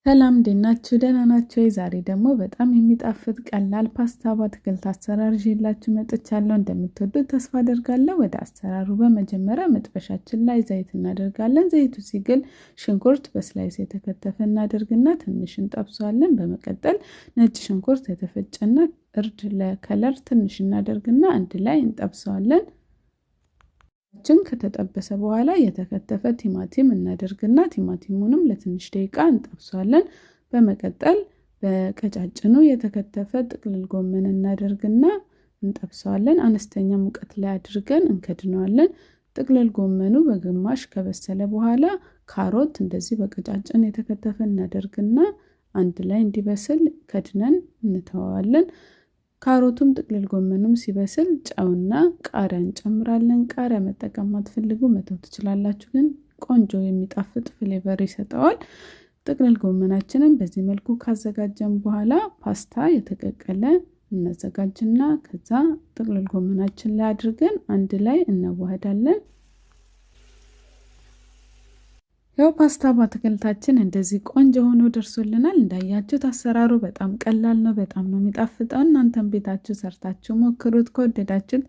ሰላም እንዴት ናችሁ? ደህና ናችሁ? ዛሬ ደግሞ በጣም የሚጣፍጥ ቀላል ፓስታ በአትክልት አሰራር ይዤላችሁ መጥቻለሁ። እንደምትወዱት ተስፋ አደርጋለሁ። ወደ አሰራሩ በመጀመሪያ መጥበሻችን ላይ ዘይት እናደርጋለን። ዘይቱ ሲግል ሽንኩርት በስላይስ የተከተፈ እናደርግና ትንሽ እንጠብሰዋለን። በመቀጠል ነጭ ሽንኩርት የተፈጨና እርድ ለከለር ትንሽ እናደርግና አንድ ላይ እንጠብሰዋለን። ከተጠበሰ በኋላ የተከተፈ ቲማቲም እናደርግና ቲማቲሙንም ለትንሽ ደቂቃ እንጠብሰዋለን። በመቀጠል በቀጫጭኑ የተከተፈ ጥቅልል ጎመን እናደርግና እንጠብሰዋለን። አነስተኛ ሙቀት ላይ አድርገን እንከድነዋለን። ጥቅልል ጎመኑ በግማሽ ከበሰለ በኋላ ካሮት እንደዚህ በቀጫጭን የተከተፈ እናደርግና አንድ ላይ እንዲበስል ከድነን እንተዋዋለን። ካሮቱም ጥቅልል ጎመኑም ሲበስል ጨውና ቃሪያ እንጨምራለን። ቃሪያ መጠቀም ማትፈልጉ መተው ትችላላችሁ፣ ግን ቆንጆ የሚጣፍጥ ፍሌቨር ይሰጠዋል። ጥቅልል ጎመናችንን በዚህ መልኩ ካዘጋጀን በኋላ ፓስታ የተቀቀለ እናዘጋጅና ከዛ ጥቅልል ጎመናችን ላይ አድርገን አንድ ላይ እናዋህዳለን። ያው ፓስታ በአትክልታችን እንደዚህ ቆንጆ ሆኖ ደርሶልናል። እንዳያችሁት አሰራሩ በጣም ቀላል ነው፣ በጣም ነው የሚጣፍጠው። እናንተም ቤታችሁ ሰርታችሁ ሞክሩት። ከወደዳችሁት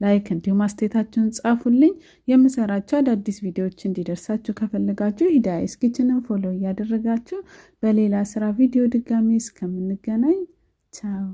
ላይክ እንዲሁም አስተያየታችሁን ጻፉልኝ። የምሰራቸው አዳዲስ ቪዲዮዎች እንዲደርሳችሁ ከፈለጋችሁ ሂዳያስ ኪችንን ፎሎ እያደረጋችሁ በሌላ ስራ ቪዲዮ ድጋሚ እስከምንገናኝ ቻው።